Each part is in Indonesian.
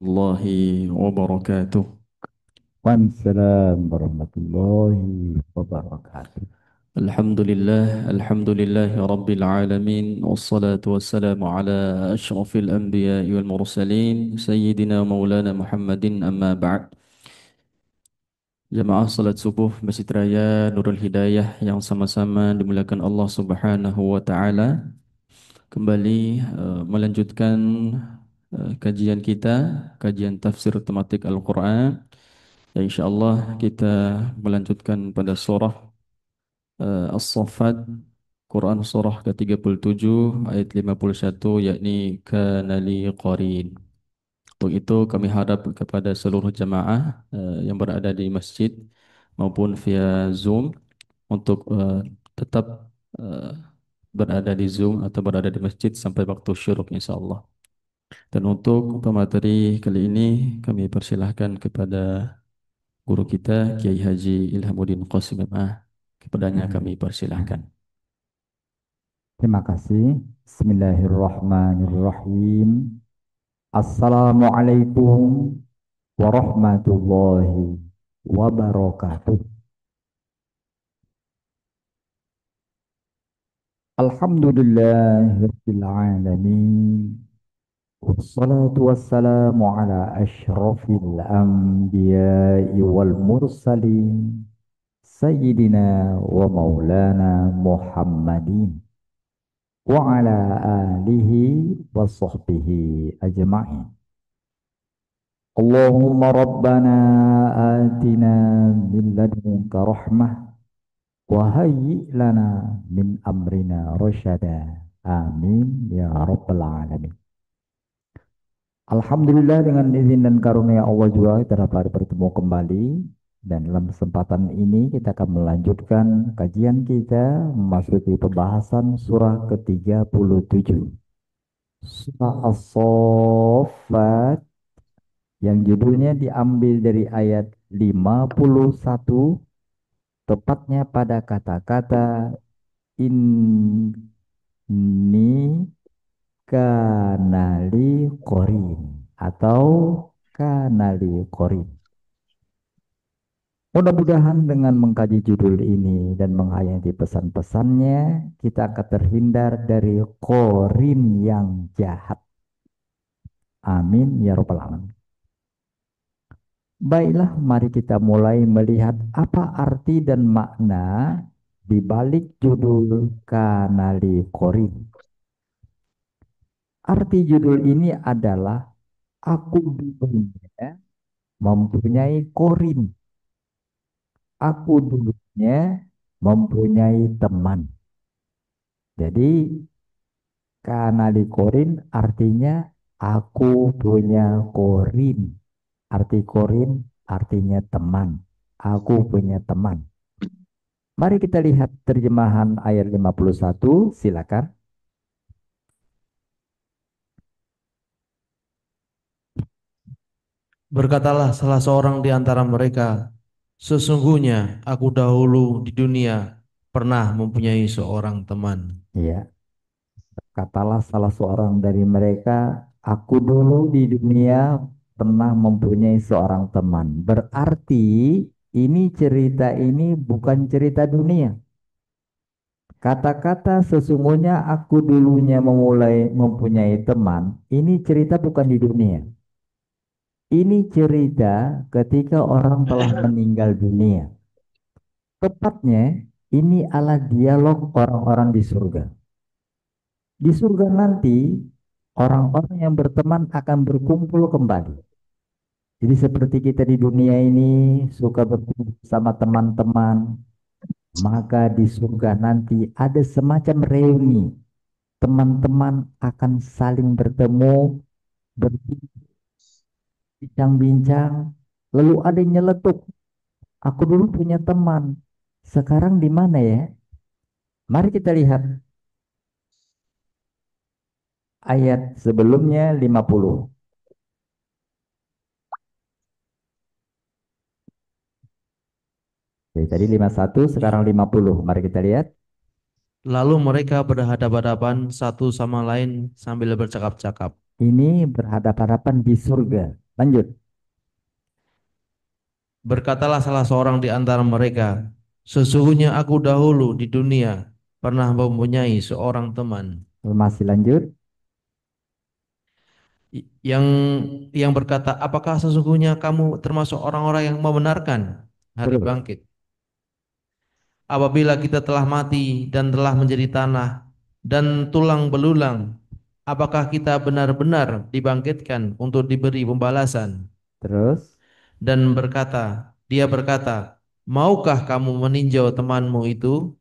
الله وبركاته. Waalaikumsalam warahmatullahi wabarakatuh. الحمد لله رب العالمين، والصلاة والسلام على أشرف الأنبياء والمرسلين سيدنا مولانا محمد. أما بعد. Jamaah salat subuh Masjid Raya Nurul Hidayah yang sama-sama dimuliakan Allah Subhanahu wa taala. Kembali melanjutkan kajian kita, kajian tafsir tematik Al-Qur'an. Ya, insyaallah kita melanjutkan pada surah As-Saffat, Quran surah ke-37 ayat 51, yakni kana li qarin. Untuk itu kami harap kepada seluruh jamaah yang berada di masjid maupun via Zoom untuk tetap eh, berada di Zoom atau berada di masjid sampai waktu syuruk insyaallah. Dan untuk pemateri kali ini kami persilahkan kepada guru kita Kiai Haji Ilhamuddin Qasim MA. Kepadanya kami persilahkan. Terima kasih. Bismillahirrahmanirrahim. Assalamualaikum warahmatullahi wabarakatuh. Alhamdulillahirabbil alamin. Wassalatu wassalamu ala asyrafil anbiya'i wal mursalin. Sayyidina wa maulana Muhammadin wa ala alihi wa sahbihi ajma'in. Allahumma rabbana atina min ladunka rahmah wa hayyi' lana min amrina rasyada. Amin ya rabbal alamin. Alhamdulillah, dengan izin dan karunia Allah juga kita dapat bertemu kembali, dan dalam kesempatan ini kita akan melanjutkan kajian kita memasuki pembahasan surah ke-37. Surah As-Saffat yang judulnya diambil dari ayat 51, tepatnya pada kata-kata ini kanali korin atau kanali korin. Mudah-mudahan dengan mengkaji judul ini dan menghayati pesan-pesannya, kita akan terhindar dari korin yang jahat. Amin ya robbal alamin. Baiklah, mari kita mulai melihat apa arti dan makna di balik judul kanali korin. Arti judul ini adalah aku dulunya mempunyai korin. Aku dulunya mempunyai teman. Jadi kanali korin artinya aku punya korin. Arti korin artinya teman. Aku punya teman. Mari kita lihat terjemahan ayat 51. Silakan. Berkatalah salah seorang di antara mereka, sesungguhnya aku dahulu di dunia pernah mempunyai seorang teman. Ya, katalah salah seorang dari mereka, aku dulu di dunia pernah mempunyai seorang teman. Berarti ini cerita ini bukan cerita dunia. Kata-kata sesungguhnya aku dulunya memulai mempunyai teman, ini cerita bukan di dunia. Ini cerita ketika orang telah meninggal dunia. Tepatnya, ini adalah dialog orang-orang di surga. Di surga nanti, orang-orang yang berteman akan berkumpul kembali. Jadi seperti kita di dunia ini suka berkumpul sama teman-teman, maka di surga nanti ada semacam reuni. Teman-teman akan saling bertemu, berbincang-bincang, lalu ada yang nyeletuk. Aku dulu punya teman, sekarang di mana ya? Mari kita lihat ayat sebelumnya 50. Jadi tadi 51, sekarang 50. Mari kita lihat. Lalu mereka berhadapan-hadapan satu sama lain sambil bercakap-cakap. Ini berhadapan-hadapan di surga. Lanjut. Berkatalah salah seorang di antara mereka, sesungguhnya aku dahulu di dunia pernah mempunyai seorang teman Masih lanjut. yang berkata, apakah sesungguhnya kamu termasuk orang-orang yang membenarkan hari Terus. bangkit? Apabila kita telah mati dan telah menjadi tanah dan tulang belulang, apakah kita benar-benar dibangkitkan untuk diberi pembalasan? Terus. Dan dia berkata, maukah kamu meninjau temanmu itu?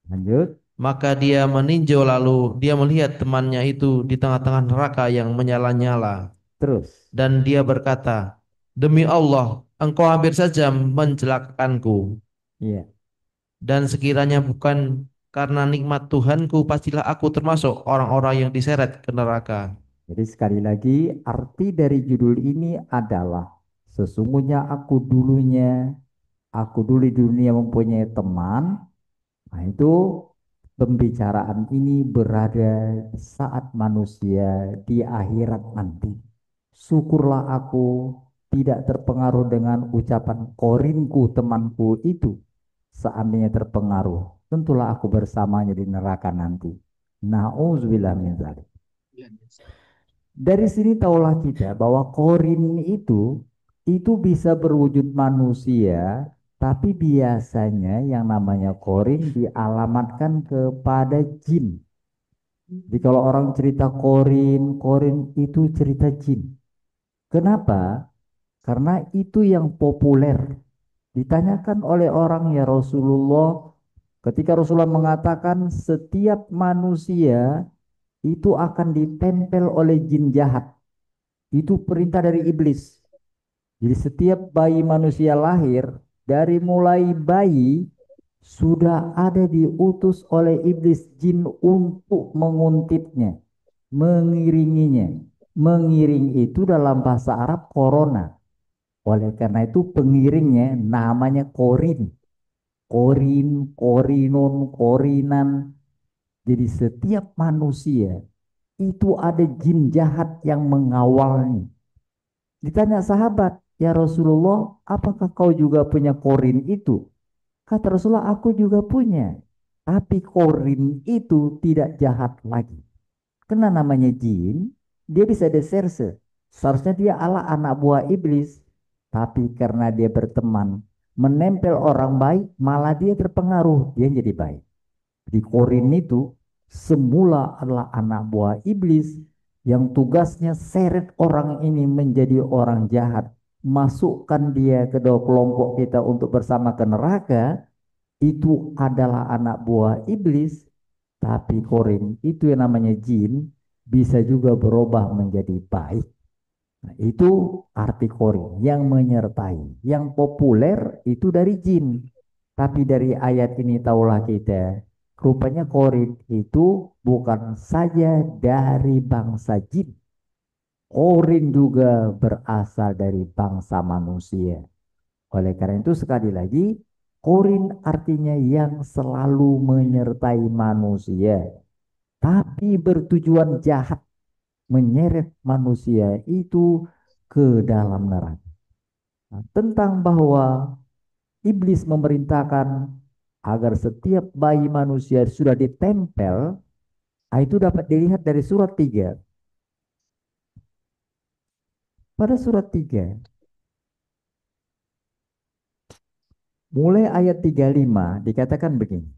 Lanjut. Maka dia meninjau, lalu dia melihat temannya itu di tengah-tengah neraka yang menyala-nyala. Terus. Dan dia berkata, demi Allah, engkau hampir saja mencelakakanku. Iya. Dan sekiranya bukan karena nikmat Tuhanku, pastilah aku termasuk orang-orang yang diseret ke neraka. Jadi sekali lagi arti dari judul ini adalah sesungguhnya aku dulu di dunia mempunyai teman. Nah, itu pembicaraan ini berada saat manusia di akhirat nanti. Syukurlah aku tidak terpengaruh dengan ucapan korinku temanku itu. Seandainya terpengaruh, tentulah aku bersamanya di neraka nanti. Nauzubillah min dzalik. Dari sini tahulah kita bahwa korin itu bisa berwujud manusia, tapi biasanya yang namanya korin dialamatkan kepada jin. Jadi kalau orang cerita korin, korin itu cerita jin. Kenapa? Karena itu yang populer. Ditanyakan oleh orang, ya Rasulullah, ketika Rasulullah mengatakan setiap manusia itu akan ditempel oleh jin jahat. Itu perintah dari iblis. Jadi setiap bayi manusia lahir, dari mulai bayi sudah ada diutus oleh iblis jin untuk menguntitnya, mengiringinya. Mengiring itu dalam bahasa Arab korona. Oleh karena itu pengiringnya namanya korin. Korin, korinun, korinan. Jadi setiap manusia itu ada jin jahat yang mengawalnya. Ditanya sahabat, ya Rasulullah, apakah kau juga punya korin itu? Kata Rasulullah, aku juga punya. Tapi korin itu tidak jahat lagi. Karena namanya jin, dia bisa deserse. Seharusnya dia ala anak buah iblis. Tapi karena dia berteman, menempel orang baik, malah dia terpengaruh. Dia jadi baik. Di Korin itu semula adalah anak buah iblis yang tugasnya seret orang ini menjadi orang jahat, masukkan dia ke dalam kelompok kita untuk bersama ke neraka. Itu adalah anak buah iblis. Tapi Korin itu yang namanya jin bisa juga berubah menjadi baik. Nah, itu arti Korin yang menyertai. Yang populer itu dari jin. Tapi dari ayat ini tahulah kita, rupanya Korin itu bukan saja dari bangsa jin. Korin juga berasal dari bangsa manusia. Oleh karena itu sekali lagi, Korin artinya yang selalu menyertai manusia. Tapi bertujuan jahat menyeret manusia itu ke dalam neraka. Nah, tentang bahwa iblis memerintahkan agar setiap bayi manusia sudah ditempel, itu dapat dilihat dari surat 3. Pada surat 3, mulai ayat 35 dikatakan begini.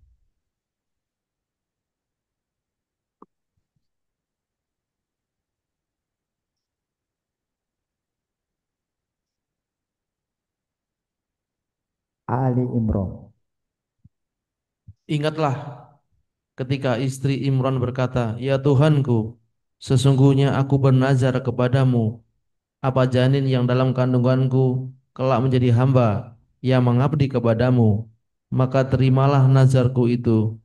Ali Imran. Ingatlah ketika istri Imran berkata, ya Tuhanku, sesungguhnya aku bernazar kepadamu, apa janin yang dalam kandunganku kelak menjadi hamba yang mengabdi kepadamu, maka terimalah nazarku itu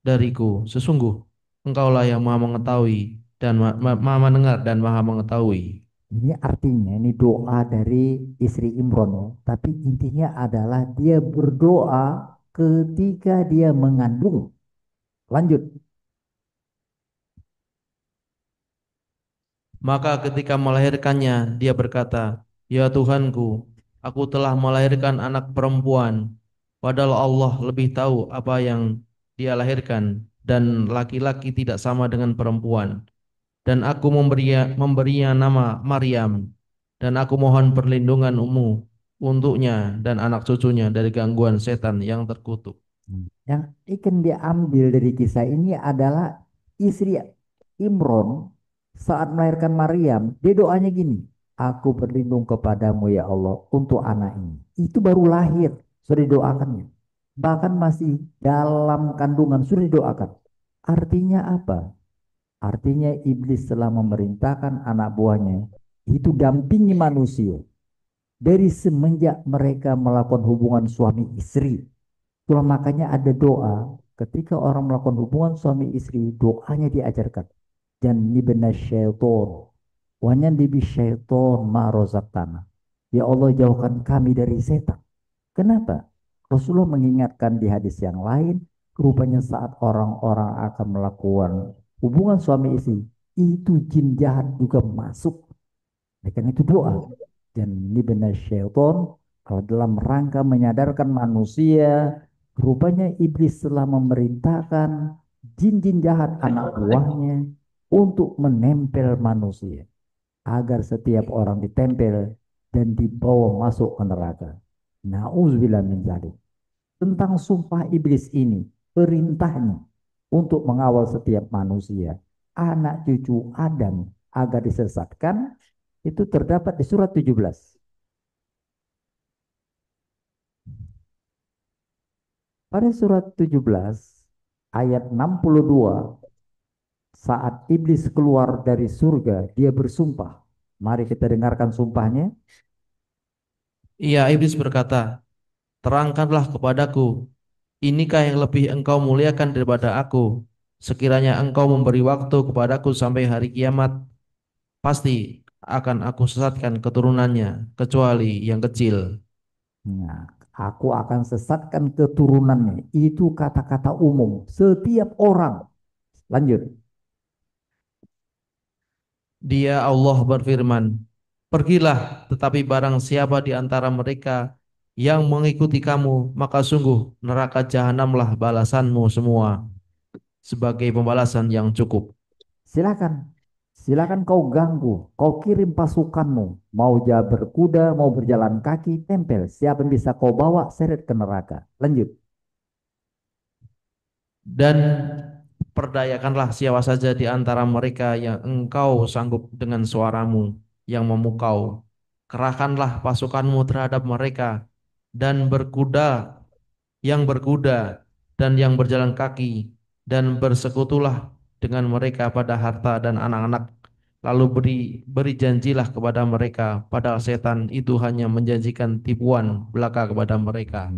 dariku. Sesungguh engkaulah yang maha mengetahui dan maha mendengar dan maha mengetahui. Ini artinya, ini doa dari istri Imran ya. Tapi intinya adalah dia berdoa ketika dia mengandung. Lanjut. Maka ketika melahirkannya, dia berkata, "Ya Tuhanku, aku telah melahirkan anak perempuan, padahal Allah lebih tahu apa yang dia lahirkan, dan laki-laki tidak sama dengan perempuan. Dan aku memberinya nama Maryam, dan aku mohon perlindunganmu untuknya dan anak cucunya dari gangguan setan yang terkutuk." Yang ikan diambil dari kisah ini adalah istri Imron saat melahirkan Maryam, dia doanya gini, aku berlindung kepadamu ya Allah untuk anak ini. Itu baru lahir, sudah didoakannya. Bahkan masih dalam kandungan sudah didoakan. Artinya apa? Artinya iblis telah memerintahkan anak buahnya itu dampingi manusia dari semenjak mereka melakukan hubungan suami istri. Itulah makanya ada doa ketika orang melakukan hubungan suami istri, doanya diajarkan. Jannibna syaiton, wanyandibi syaiton ma rozaqtana. Ya Allah jauhkan kami dari setan. Kenapa? Rasulullah mengingatkan di hadis yang lain, rupanya saat orang-orang akan melakukan hubungan suami istri, itu jin jahat juga masuk. Karena itu doa. Dan ini benar syaitan kalau dalam rangka menyadarkan manusia, rupanya iblis telah memerintahkan jin-jin jahat anak buahnya untuk menempel manusia agar setiap orang ditempel dan dibawa masuk ke neraka. Nauzubillah min dzalik. Tentang sumpah iblis ini, perintahnya untuk mengawal setiap manusia, anak cucu Adam agar disesatkan, itu terdapat di surat 17. Pada surat 17 ayat 62, saat iblis keluar dari surga, dia bersumpah. Mari kita dengarkan sumpahnya. Ia iblis berkata, "Terangkanlah kepadaku, inikah yang lebih engkau muliakan daripada aku? Sekiranya engkau memberi waktu kepadaku sampai hari kiamat, pasti akan aku sesatkan keturunannya, kecuali yang kecil." Nah, aku akan sesatkan keturunannya. Itu kata-kata umum. Setiap orang. Lanjut. Dia Allah berfirman, "Pergilah, tetapi barang siapa di antara mereka yang mengikuti kamu, maka sungguh neraka jahanamlah balasanmu semua, sebagai pembalasan yang cukup." Silakan. Silakan kau ganggu. Kau kirim pasukanmu. Mau berkuda, mau berjalan kaki, tempel. Siapa yang bisa kau bawa, seret ke neraka. Lanjut. Dan perdayakanlah siapa saja di antara mereka yang engkau sanggup dengan suaramu yang memukau. Kerahkanlah pasukanmu terhadap mereka, dan berkuda dan yang berjalan kaki, dan bersekutulah dengan mereka pada harta dan anak-anak. Lalu beri janjilah kepada mereka, padahal setan itu hanya menjanjikan tipuan belaka kepada mereka.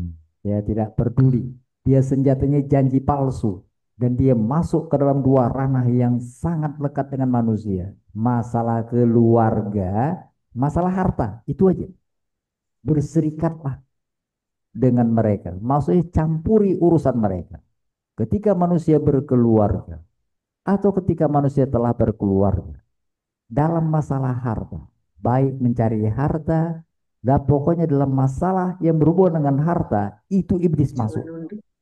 Dia tidak peduli. Dia senjatanya janji palsu. Dan dia masuk ke dalam dua ranah yang sangat lekat dengan manusia. Masalah keluarga, masalah harta. Itu aja. Berserikatlah dengan mereka. Maksudnya campuri urusan mereka. Ketika manusia berkeluarga. Atau ketika manusia telah berkeluarga. Dalam masalah harta. Baik mencari harta. Dan pokoknya dalam masalah yang berhubungan dengan harta. Itu iblis masuk.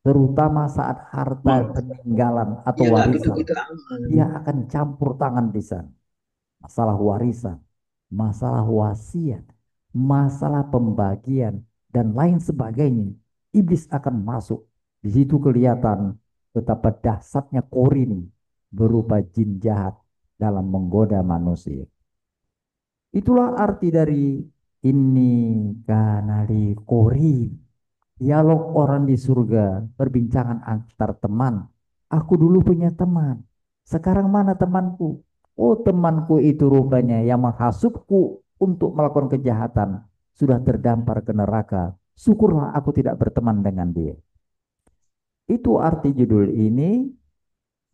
Terutama saat harta peninggalan atau warisan, dia akan campur tangan di sana. Masalah warisan, masalah wasiat, masalah pembagian, dan lain sebagainya. Iblis akan masuk. Di situ kelihatan betapa dahsyatnya korin berupa jin jahat dalam menggoda manusia. Itulah arti dari ini kanali korin. Dialog orang di surga, perbincangan antar teman. Aku dulu punya teman. Sekarang mana temanku? Oh, temanku itu rupanya yang menghasutku untuk melakukan kejahatan. Sudah terdampar ke neraka. Syukurlah aku tidak berteman dengan dia. Itu arti judul ini.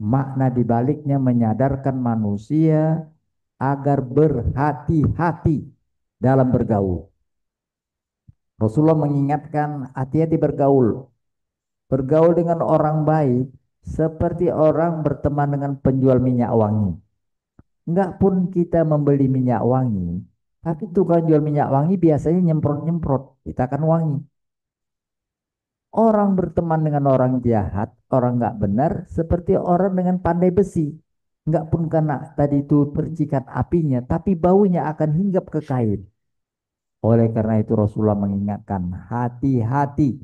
Makna dibaliknya menyadarkan manusia agar berhati-hati dalam bergaul. Rasulullah mengingatkan hati-hati bergaul. Bergaul dengan orang baik seperti orang berteman dengan penjual minyak wangi. Enggak pun kita membeli minyak wangi, tapi tukang jual minyak wangi biasanya nyemprot-nyemprot, kita akan wangi. Orang berteman dengan orang jahat, orang nggak benar, seperti orang dengan pandai besi. Nggak pun kena tadi itu percikan apinya, tapi baunya akan hinggap ke kain. Oleh karena itu Rasulullah mengingatkan, hati-hati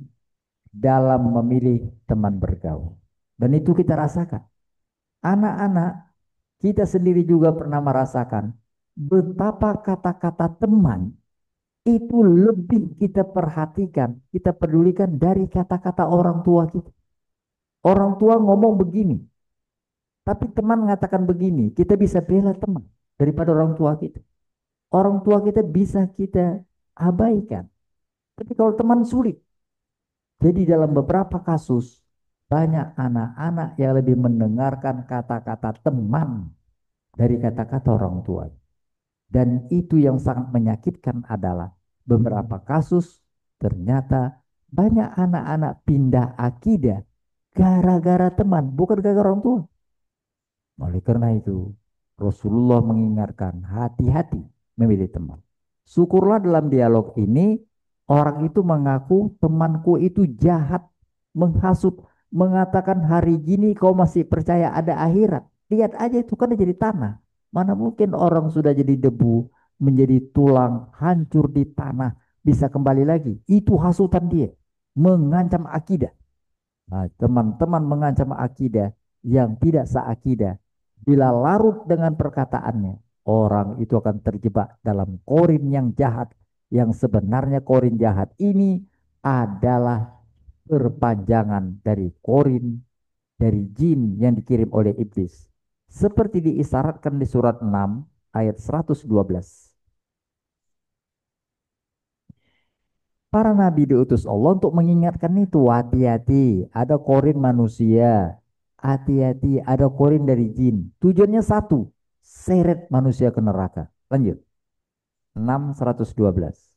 dalam memilih teman bergaul. Dan itu kita rasakan. Anak-anak, kita sendiri juga pernah merasakan betapa kata-kata teman itu lebih kita perhatikan, kita pedulikan dari kata-kata orang tua kita. Orang tua ngomong begini, tapi teman mengatakan begini, kita bisa bela teman daripada orang tua kita. Orang tua kita bisa kita abaikan, tapi kalau teman sulit. Jadi dalam beberapa kasus, banyak anak-anak yang lebih mendengarkan kata-kata teman dari kata-kata orang tua. Dan itu yang sangat menyakitkan adalah beberapa kasus ternyata banyak anak-anak pindah akidah gara-gara teman, bukan gara-gara orang tua. Oleh karena itu, Rasulullah mengingatkan hati-hati memilih teman. Syukurlah dalam dialog ini orang itu mengaku temanku itu jahat, menghasut, mengatakan hari gini kau masih percaya ada akhirat. Lihat aja itu kan jadi tanah. Mana mungkin orang sudah jadi debu, menjadi tulang, hancur di tanah, bisa kembali lagi. Itu hasutan dia, mengancam akidah. Nah, teman-teman mengancam akidah yang tidak seakidah. Bila larut dengan perkataannya, orang itu akan terjebak dalam korin yang jahat. Yang sebenarnya korin jahat ini adalah perpanjangan dari korin, dari jin yang dikirim oleh iblis. Seperti diisyaratkan di surat 6 ayat 112. Para nabi diutus Allah untuk mengingatkan itu, hati-hati, ada korin manusia, hati-hati, ada korin dari jin. Tujuannya satu, seret manusia ke neraka. Lanjut, 6:112.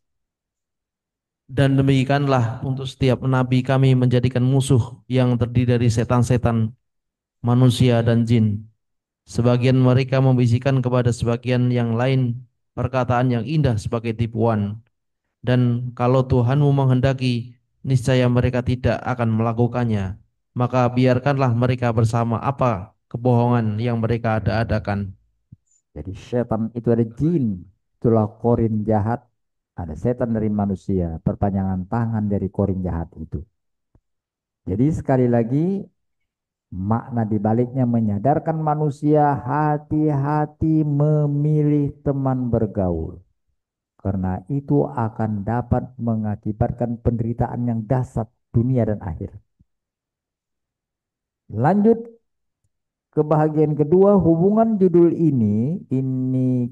Dan demikianlah untuk setiap nabi kami menjadikan musuh yang terdiri dari setan-setan, manusia dan jin. Sebagian mereka membisikkan kepada sebagian yang lain perkataan yang indah sebagai tipuan. Dan kalau Tuhanmu menghendaki, niscaya mereka tidak akan melakukannya. Maka biarkanlah mereka bersama apa kebohongan yang mereka ada-adakan. Jadi setan itu ada jin, itulah korin jahat. Ada setan dari manusia, perpanjangan tangan dari korin jahat itu. Jadi sekali lagi makna dibaliknya menyadarkan manusia hati-hati memilih teman bergaul. Karena itu akan dapat mengakibatkan penderitaan yang dahsyat dunia dan akhir. Lanjut ke bahagian kedua, hubungan judul ini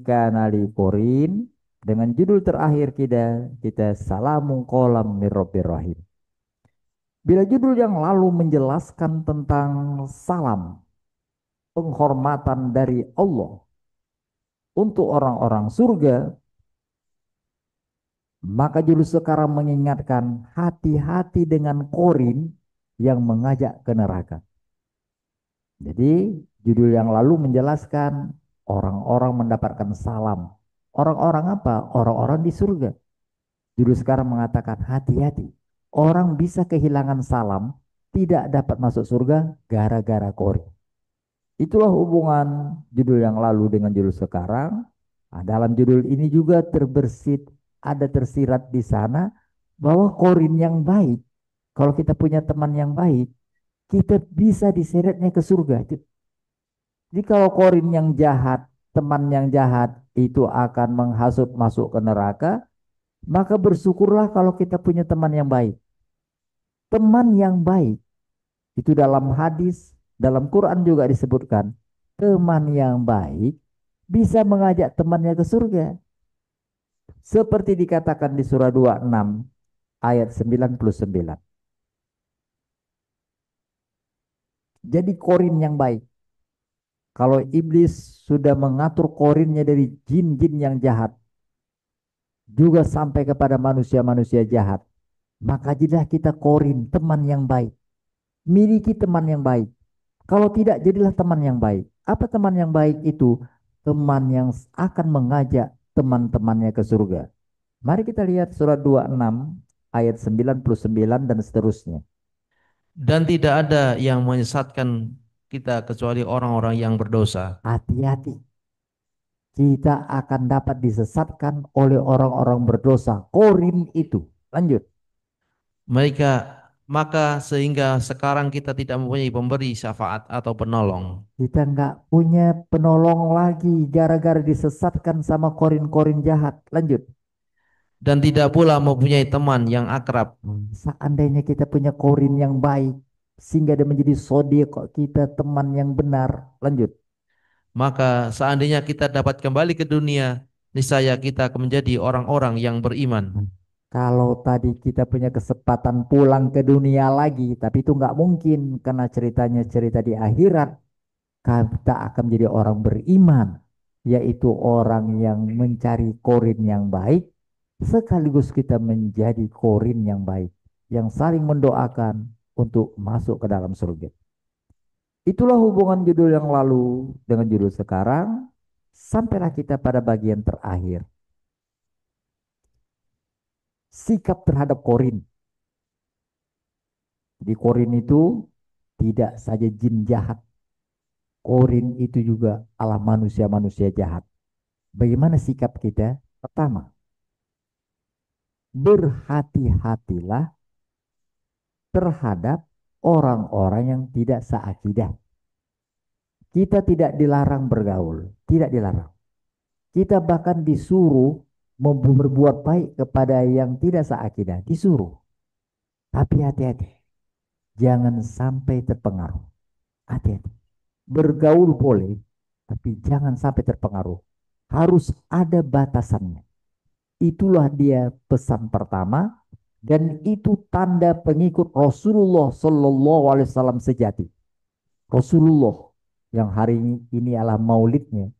kanali korin dengan judul terakhir kita salamun kolam mirrobbir rahim. Bila judul yang lalu menjelaskan tentang salam, penghormatan dari Allah untuk orang-orang surga, maka judul sekarang mengingatkan hati-hati dengan korin yang mengajak ke neraka. Jadi judul yang lalu menjelaskan orang-orang mendapatkan salam. Orang-orang apa? Orang-orang di surga. Judul sekarang mengatakan hati-hati. Orang bisa kehilangan salam, tidak dapat masuk surga gara-gara korin. Itulah hubungan judul yang lalu dengan judul sekarang. Nah, dalam judul ini juga ada tersirat di sana bahwa korin yang baik, kalau kita punya teman yang baik, kita bisa diseretnya ke surga. Jadi kalau korin yang jahat, teman yang jahat itu akan menghasut masuk ke neraka, maka bersyukurlah kalau kita punya teman yang baik. Teman yang baik itu dalam hadis, dalam Quran juga disebutkan, teman yang baik bisa mengajak temannya ke surga. Seperti dikatakan di surah 26 ayat 99. Jadi korin yang baik. Kalau iblis sudah mengatur korinnya dari jin-jin yang jahat, juga sampai kepada manusia-manusia jahat, maka jadilah kita korin teman yang baik. Miliki teman yang baik. Kalau tidak, jadilah teman yang baik. Apa teman yang baik itu? teman yang akan mengajak teman-temannya ke surga. Mari kita lihat surat 26 ayat 99 dan seterusnya. Dan tidak ada yang menyesatkan kita kecuali orang-orang yang berdosa. Hati-hati, kita akan dapat disesatkan oleh orang-orang berdosa. Korin itu. Lanjut. Mereka maka sehingga sekarang kita tidak mempunyai pemberi syafaat atau penolong. Kita nggak punya penolong lagi gara-gara disesatkan sama korin-korin jahat. Lanjut. Dan tidak pula mempunyai teman yang akrab. Seandainya kita punya korin yang baik, sehingga dia menjadi sodiq kita, teman yang benar. Lanjut. Maka seandainya kita dapat kembali ke dunia, niscaya kita akan menjadi orang-orang yang beriman. Kalau tadi kita punya kesempatan pulang ke dunia lagi, tapi itu nggak mungkin karena ceritanya cerita di akhirat, kita akan menjadi orang beriman, yaitu orang yang mencari korin yang baik, sekaligus kita menjadi korin yang baik, yang saling mendoakan untuk masuk ke dalam surga. Itulah hubungan judul yang lalu dengan judul sekarang. Sampailah kita pada bagian terakhir. Sikap terhadap korin. Jadi korin itu tidak saja jin jahat. Korin itu juga ala manusia-manusia jahat. Bagaimana sikap kita? Pertama, berhati-hatilah terhadap orang-orang yang tidak seakidah. Kita tidak dilarang bergaul, tidak dilarang. Kita bahkan disuruh berbuat baik kepada yang tidak seakidah, disuruh. Tapi hati-hati, jangan sampai terpengaruh. Hati-hati. Bergaul boleh, tapi jangan sampai terpengaruh. Harus ada batasannya. Itulah dia pesan pertama, dan itu tanda pengikut Rasulullah Sallallahu Alaihi Wasallam sejati. Rasulullah yang hari ini adalah maulidnya,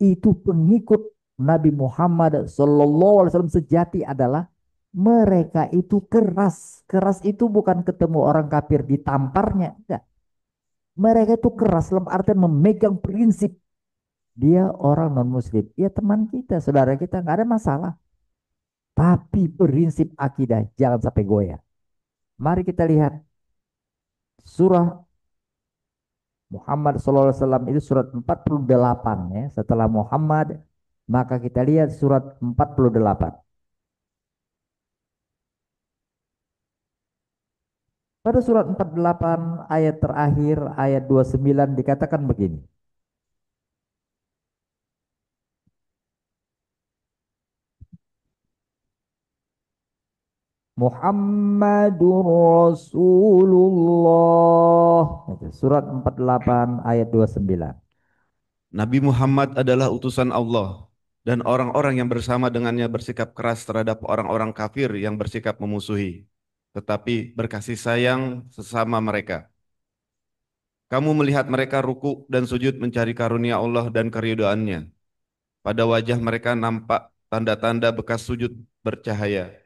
itu pengikut Nabi Muhammad Sallallahu Alaihi Wasallam sejati adalah mereka itu keras. Keras itu bukan ketemu orang kafir ditamparnya, enggak. Mereka itu keras dalam artian memegang prinsip. Dia orang non muslim, ya teman kita, saudara kita, nggak ada masalah. Tapi prinsip akidah jangan sampai goyah. Mari kita lihat surah Muhammad SAW itu surat 48 ya. Setelah Muhammad, maka kita lihat surat 48. Pada surat 48 ayat terakhir, ayat 29 dikatakan begini. Muhammadur Rasulullah. Surat 48 ayat 29. Nabi Muhammad adalah utusan Allah, dan orang-orang yang bersama dengannya bersikap keras terhadap orang-orang kafir yang bersikap memusuhi, tetapi berkasih sayang sesama mereka. Kamu melihat mereka ruku dan sujud mencari karunia Allah dan keridhaannya. Pada wajah mereka nampak tanda-tanda bekas sujud bercahaya.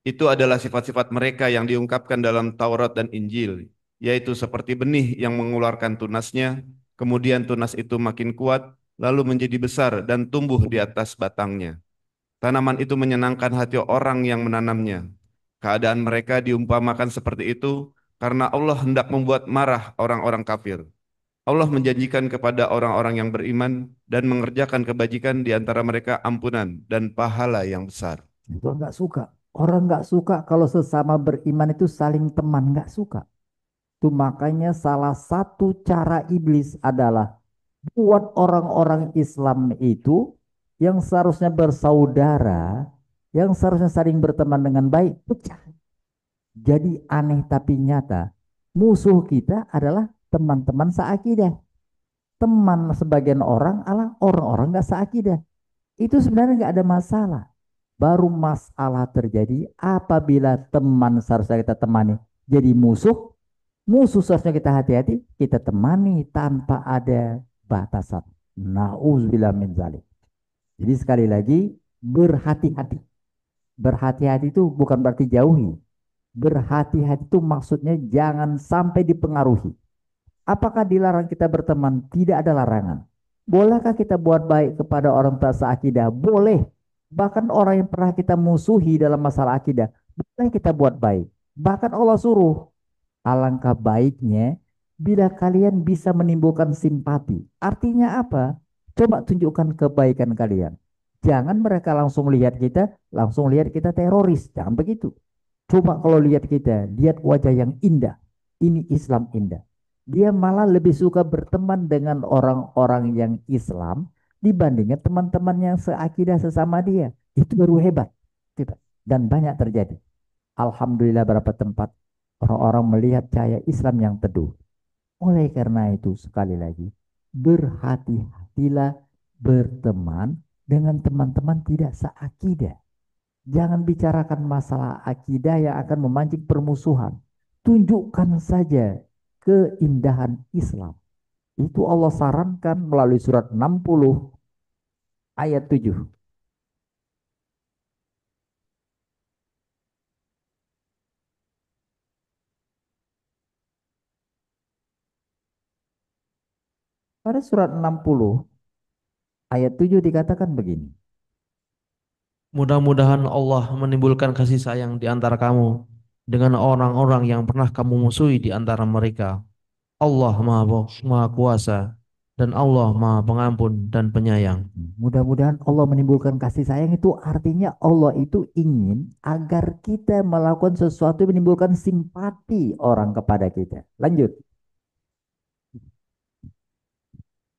Itu adalah sifat-sifat mereka yang diungkapkan dalam Taurat dan Injil, yaitu seperti benih yang mengeluarkan tunasnya, kemudian tunas itu makin kuat, lalu menjadi besar dan tumbuh di atas batangnya. Tanaman itu menyenangkan hati orang yang menanamnya. Keadaan mereka diumpamakan seperti itu karena Allah hendak membuat marah orang-orang kafir. Allah menjanjikan kepada orang-orang yang beriman dan mengerjakan kebajikan di antara mereka ampunan dan pahala yang besar. Itu nggak suka. Orang nggak suka kalau sesama beriman itu saling teman, nggak suka. Itu makanya salah satu cara iblis adalah buat orang-orang Islam itu yang seharusnya bersaudara, yang seharusnya saling berteman dengan baik, pecah. Jadi aneh tapi nyata, musuh kita adalah teman-teman seakidah. Teman sebagian orang adalah orang-orang nggak seakidah. Itu sebenarnya nggak ada masalah. Baru masalah terjadi apabila teman seharusnya kita temani jadi musuh. Musuh seharusnya kita hati-hati, kita temani tanpa ada batasan. Nauzubillah min dzalik. Jadi sekali lagi, berhati-hati. Berhati-hati itu bukan berarti jauhi. Berhati-hati itu maksudnya jangan sampai dipengaruhi. Apakah dilarang kita berteman? Tidak ada larangan. Bolehkah kita buat baik kepada orang tak seakidah? Boleh. Bahkan orang yang pernah kita musuhi dalam masalah akidah, boleh kita buat baik. Bahkan Allah suruh, alangkah baiknya bila kalian bisa menimbulkan simpati. Artinya apa? Coba tunjukkan kebaikan kalian. Jangan mereka langsung lihat kita teroris. Jangan begitu. Coba kalau lihat kita, lihat wajah yang indah. Ini Islam indah. Dia malah lebih suka berteman dengan orang-orang yang Islam dibandingkan teman-teman yang seakidah sesama dia. Itu baru hebat. Kita. Dan banyak terjadi. Alhamdulillah berapa tempat orang-orang melihat cahaya Islam yang teduh. Oleh karena itu sekali lagi, berhati-hatilah berteman dengan teman-teman tidak seakidah. Jangan bicarakan masalah akidah yang akan memancing permusuhan. Tunjukkan saja keindahan Islam. Itu Allah sarankan melalui surat 60 ayat 7. Pada surat 60 ayat 7 dikatakan begini. Mudah-mudahan Allah menimbulkan kasih sayang di antara kamu dengan orang-orang yang pernah kamu musuhi di antara mereka. Allah Maha Kuasa dan Allah Maha Pengampun dan Penyayang. Mudah-mudahan Allah menimbulkan kasih sayang itu artinya Allah itu ingin agar kita melakukan sesuatu yang menimbulkan simpati orang kepada kita. Lanjut.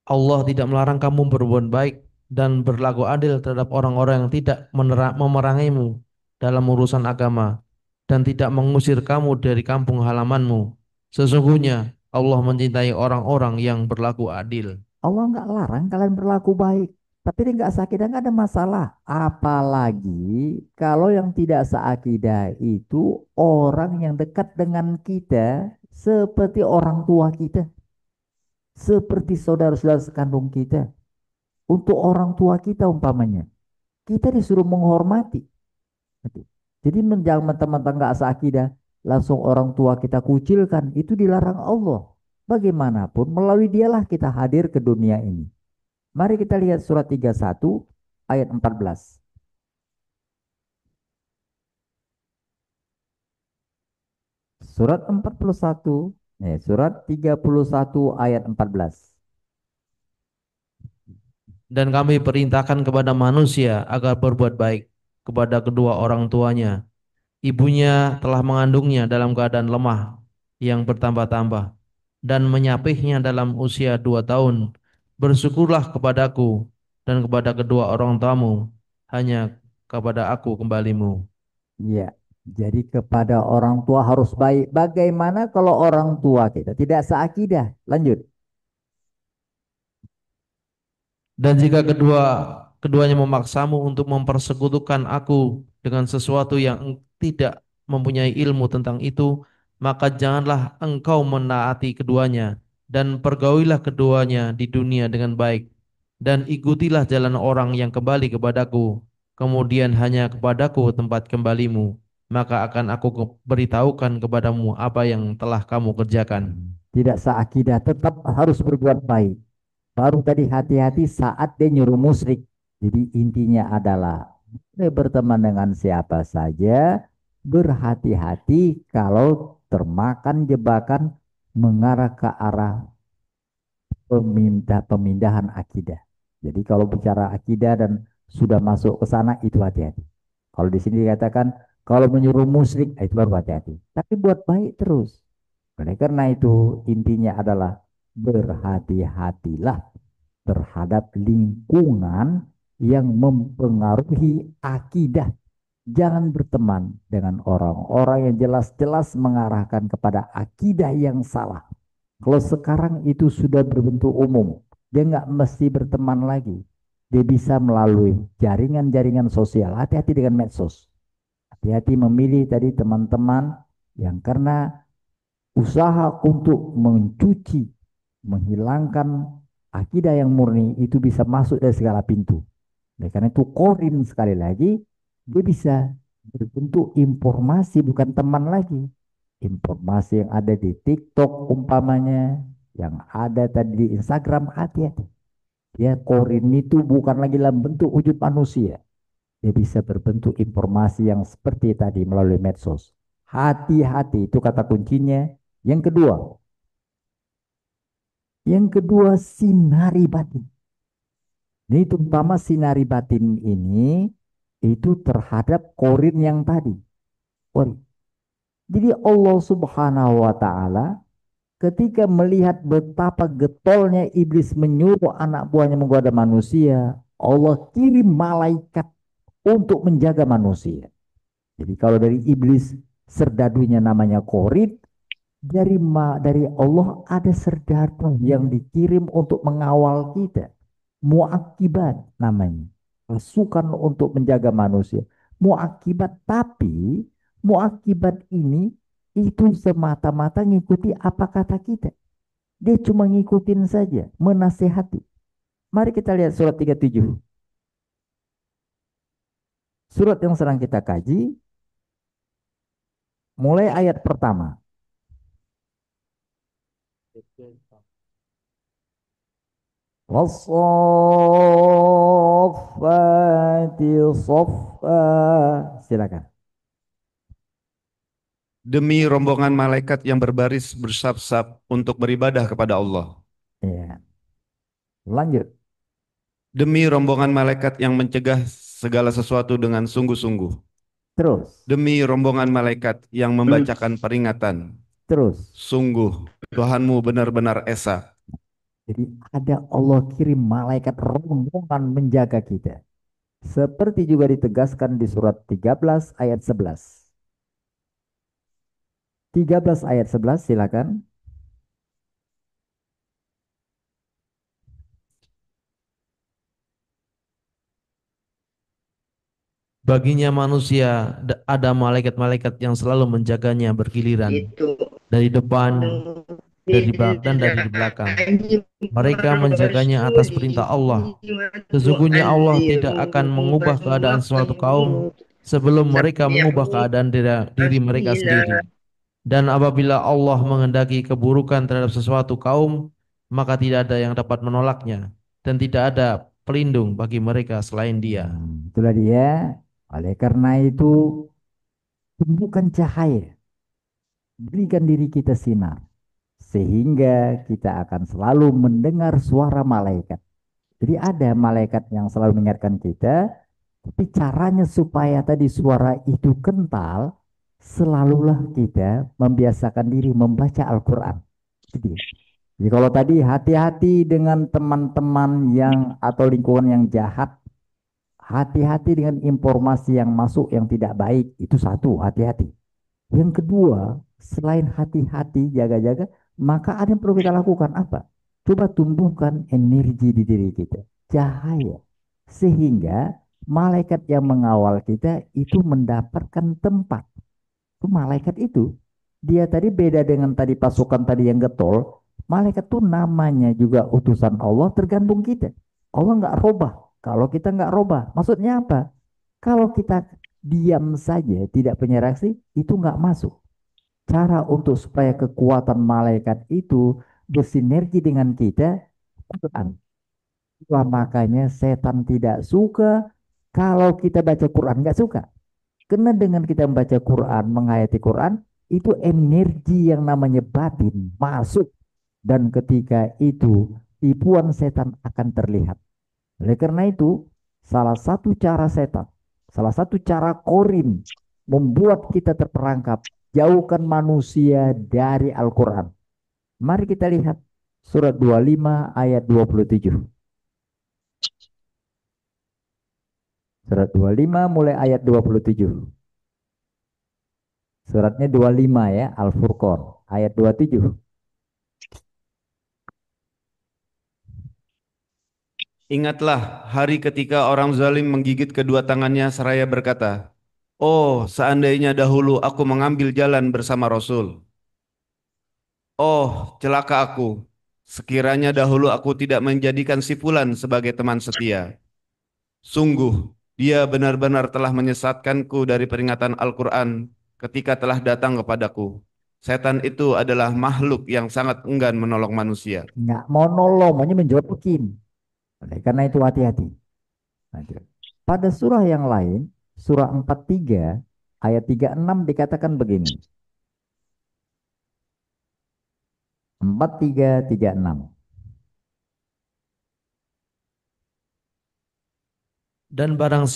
Allah tidak melarang kamu berbuat baik dan berlaku adil terhadap orang-orang yang tidak memerangimu dalam urusan agama dan tidak mengusir kamu dari kampung halamanmu. Sesungguhnya Allah mencintai orang-orang yang berlaku adil. Allah nggak larang kalian berlaku baik. Tapi dia nggak seakidah nggak ada masalah. Apalagi kalau yang tidak seakidah itu orang yang dekat dengan kita seperti orang tua kita. Seperti saudara-saudara sekandung kita. Untuk orang tua kita umpamanya. Kita disuruh menghormati. Jadi menjangan teman-teman nggak seakidah. Langsung orang tua kita kucilkan. Itu dilarang Allah. Bagaimanapun melalui dialah kita hadir ke dunia ini. Mari kita lihat surat 31 ayat 14. Surat 41, surat 31 ayat 14. Dan kami perintahkan kepada manusia agar berbuat baik kepada kedua orang tuanya. Ibunya telah mengandungnya dalam keadaan lemah yang bertambah-tambah dan menyapihnya dalam usia 2 tahun. Bersyukurlah kepadaku dan kepada kedua orang tuamu, hanya kepada aku kembalimu. Ya, jadi kepada orang tua harus baik. Bagaimana kalau orang tua kita tidak seakidah? Lanjut. Dan jika keduanya memaksamu untuk mempersekutukan aku dengan sesuatu yang tidak mempunyai ilmu tentang itu, maka janganlah engkau menaati keduanya dan pergaulilah keduanya di dunia dengan baik dan ikutilah jalan orang yang kembali kepadaku, kemudian hanya kepadaku tempat kembalimu, maka akan aku beritahukan kepadamu apa yang telah kamu kerjakan. Tidak seakidah tetap harus berbuat baik. Baru tadi hati-hati saat dia nyuruh musyrik. Jadi intinya adalah boleh berteman dengan siapa saja, berhati-hati kalau termakan jebakan mengarah ke arah pemindahan akidah. Jadi kalau bicara akidah dan sudah masuk ke sana itu hati-hati. Kalau di sini dikatakan kalau menyuruh musyrik itu baru hati-hati. Tapi buat baik terus. Oleh karena itu intinya adalah berhati-hatilah terhadap lingkungan yang mempengaruhi akidah. Jangan berteman dengan orang-orang yang jelas-jelas mengarahkan kepada akidah yang salah. Kalau sekarang itu sudah berbentuk umum, dia nggak mesti berteman lagi. Dia bisa melalui jaringan-jaringan sosial. Hati-hati dengan medsos. Hati-hati memilih tadi teman-teman yang karena usaha untuk mencuci, menghilangkan akidah yang murni itu bisa masuk dari segala pintu. Oleh karena itu korin sekali lagi, dia bisa berbentuk informasi bukan teman lagi. Informasi yang ada di TikTok umpamanya, yang ada tadi di Instagram, hati-hati. Ya, korin itu bukan lagi dalam bentuk wujud manusia. Dia bisa berbentuk informasi yang seperti tadi melalui medsos. Hati-hati itu kata kuncinya. Yang kedua, sinari batin. Ini terutama sinari batin ini itu terhadap korin yang tadi. Korin. Jadi Allah Subhanahu wa taala ketika melihat betapa getolnya iblis menyuruh anak buahnya menggoda manusia, Allah kirim malaikat untuk menjaga manusia. Jadi kalau dari iblis serdadunya namanya korin, dari Allah ada serdadu yang dikirim untuk mengawal kita. Muakibat namanya. Pasukan untuk menjaga manusia. Muakibat, tapi muakibat ini itu semata-mata ngikuti apa kata kita. Dia cuma ngikutin saja, menasehati. Mari kita lihat surat 37. Surat yang sedang kita kaji, mulai ayat pertama. Wassafati saffa. Silakan. Demi rombongan malaikat yang berbaris bersaf-saf untuk beribadah kepada Allah. Ya. Lanjut. Demi rombongan malaikat yang mencegah segala sesuatu dengan sungguh-sungguh. Terus. Demi rombongan malaikat yang membacakan peringatan. Terus. Sungguh, Tuhanmu benar-benar esa. Jadi ada Allah kirim malaikat rombongan menjaga kita. Seperti juga ditegaskan di surat 13 ayat 11. 13 ayat 11 silakan. Baginya manusia ada malaikat-malaikat yang selalu menjaganya bergiliran dari depan, dari belakang dan dari belakang. Mereka menjaganya atas perintah Allah. Sesungguhnya Allah tidak akan mengubah keadaan suatu kaum sebelum mereka mengubah keadaan diri mereka sendiri. Dan apabila Allah menghendaki keburukan terhadap sesuatu kaum, maka tidak ada yang dapat menolaknya dan tidak ada pelindung bagi mereka selain Dia. Itulah dia. Oleh karena itu, tumbuhkan cahaya. Berikan diri kita sinar. Sehingga kita akan selalu mendengar suara malaikat. Jadi ada malaikat yang selalu mengingatkan kita, tapi caranya supaya tadi suara itu kental, selalulah kita membiasakan diri membaca Al-Quran. Jadi kalau tadi hati-hati dengan teman-teman yang atau lingkungan yang jahat, hati-hati dengan informasi yang masuk yang tidak baik, itu satu, hati-hati. Yang kedua, selain hati-hati, jaga-jaga, maka ada yang perlu kita lakukan apa? Coba tumbuhkan energi di diri kita, cahaya. Sehingga malaikat yang mengawal kita itu mendapatkan tempat. Itu malaikat itu. Dia tadi beda dengan tadi pasukan tadi yang getol. Malaikat itu namanya juga utusan Allah tergantung kita. Allah nggak robah. Kalau kita nggak robah, maksudnya apa? Kalau kita diam saja, tidak punya reaksi, itu nggak masuk. Cara untuk supaya kekuatan malaikat itu bersinergi dengan kita, Quran. Itulah makanya setan tidak suka kalau kita baca Quran, nggak suka. Karena dengan kita membaca Quran, menghayati Quran, itu energi yang namanya batin masuk. Dan ketika itu, tipuan setan akan terlihat. Oleh karena itu, salah satu cara setan, salah satu cara korin membuat kita terperangkap, jauhkan manusia dari Al-Quran. Mari kita lihat surat 25 ayat 27. Surat 25 mulai ayat 27. Suratnya 25 ya, Al-Furqan, ayat 27. Ingatlah hari ketika orang zalim menggigit kedua tangannya seraya berkata, "Oh, seandainya dahulu aku mengambil jalan bersama Rasul. Oh, celaka aku. Sekiranya dahulu aku tidak menjadikan si Fulan sebagai teman setia. Sungguh, dia benar-benar telah menyesatkanku dari peringatan Al-Quran ketika telah datang kepadaku. Setan itu adalah makhluk yang sangat enggan menolong manusia." Nggak mau nolong, maunya menjorokin. Oleh karena itu hati-hati. Lanjut. Pada surah yang lain, surah 43 ayat 36 dikatakan begini. 4336. Dan barang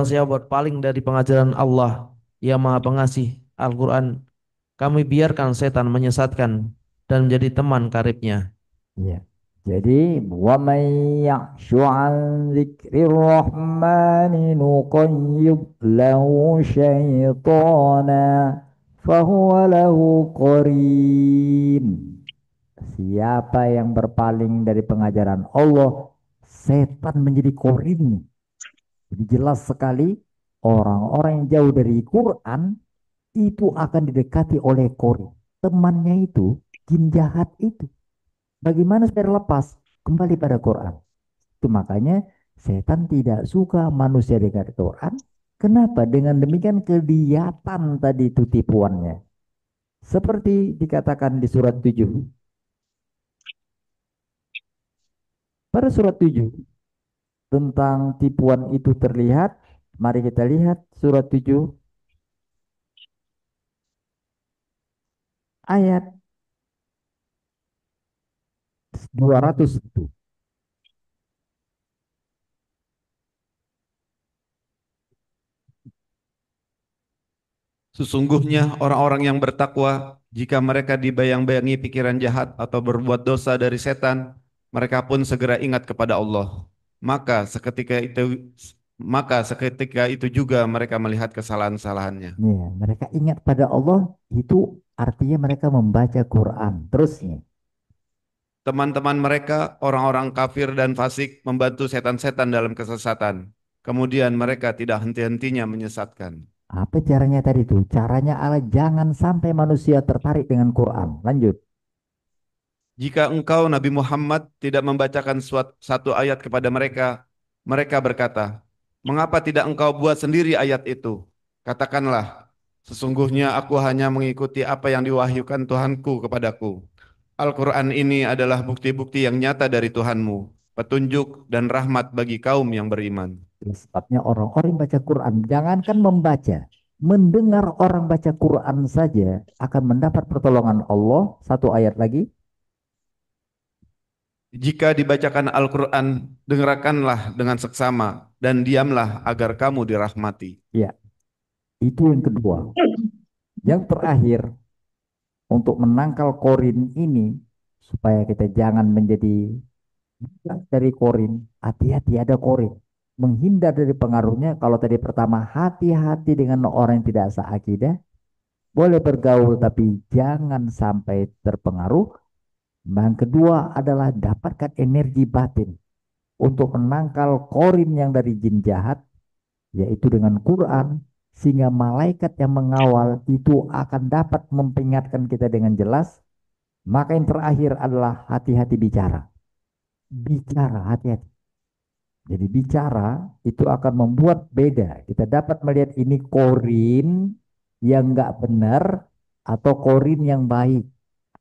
siapa berpaling dari pengajaran Allah yang Maha Pengasih, Al-Quran, kami biarkan setan menyesatkan dan menjadi teman karibnya. Ya. Jadi wa may ya'shu 'an dzikrir rahmani nuqayyid lahu syaitana fahuwa lahu qarin. Siapa yang berpaling dari pengajaran Allah, setan menjadi korinnya. Jadi jelas sekali orang-orang yang jauh dari Quran itu akan didekati oleh korin. Temannya itu jin jahat itu. Bagaimana supaya lepas? Kembali pada Quran. Itu makanya setan tidak suka manusia dengan Quran. Kenapa? Dengan demikian kelihatan tadi itu tipuannya. Seperti dikatakan di surat 7. Pada surat 7 tentang tipuan itu terlihat. Mari kita lihat surat 7 ayat 201. Sesungguhnya orang-orang yang bertakwa, jika mereka dibayang-bayangi pikiran jahat atau berbuat dosa dari setan, mereka pun segera ingat kepada Allah. Maka seketika itu juga mereka melihat kesalahan-kesalahannya. Ya, mereka ingat pada Allah itu artinya mereka membaca Quran. Terusnya. Teman-teman mereka, orang-orang kafir dan fasik, membantu setan-setan dalam kesesatan. Kemudian mereka tidak henti-hentinya menyesatkan. Apa caranya tadi itu? Caranya adalah jangan sampai manusia tertarik dengan Quran. Lanjut. Jika engkau Nabi Muhammad tidak membacakan satu ayat kepada mereka, mereka berkata, "Mengapa tidak engkau buat sendiri ayat itu?" Katakanlah, "Sesungguhnya aku hanya mengikuti apa yang diwahyukan Tuhanku kepadaku. Al-Quran ini adalah bukti-bukti yang nyata dari Tuhanmu, petunjuk dan rahmat bagi kaum yang beriman." Sebabnya orang-orang baca Quran, jangankan membaca, mendengar orang baca Quran saja akan mendapat pertolongan Allah. Satu ayat lagi. Jika dibacakan Al-Quran, dengarkanlah dengan seksama dan diamlah agar kamu dirahmati. Ya, itu yang kedua. Yang terakhir, untuk menangkal korin ini, supaya kita jangan menjadi dari korin, hati-hati ada korin. Menghindar dari pengaruhnya, kalau tadi pertama hati-hati dengan orang yang tidak seakidah, boleh bergaul tapi jangan sampai terpengaruh. Yang kedua adalah dapatkan energi batin untuk menangkal korin yang dari jin jahat, yaitu dengan Quran, sehingga malaikat yang mengawal itu akan dapat memperingatkan kita dengan jelas. Maka yang terakhir adalah hati-hati bicara. Bicara, hati-hati. Jadi bicara itu akan membuat beda. Kita dapat melihat ini korin yang nggak benar atau korin yang baik.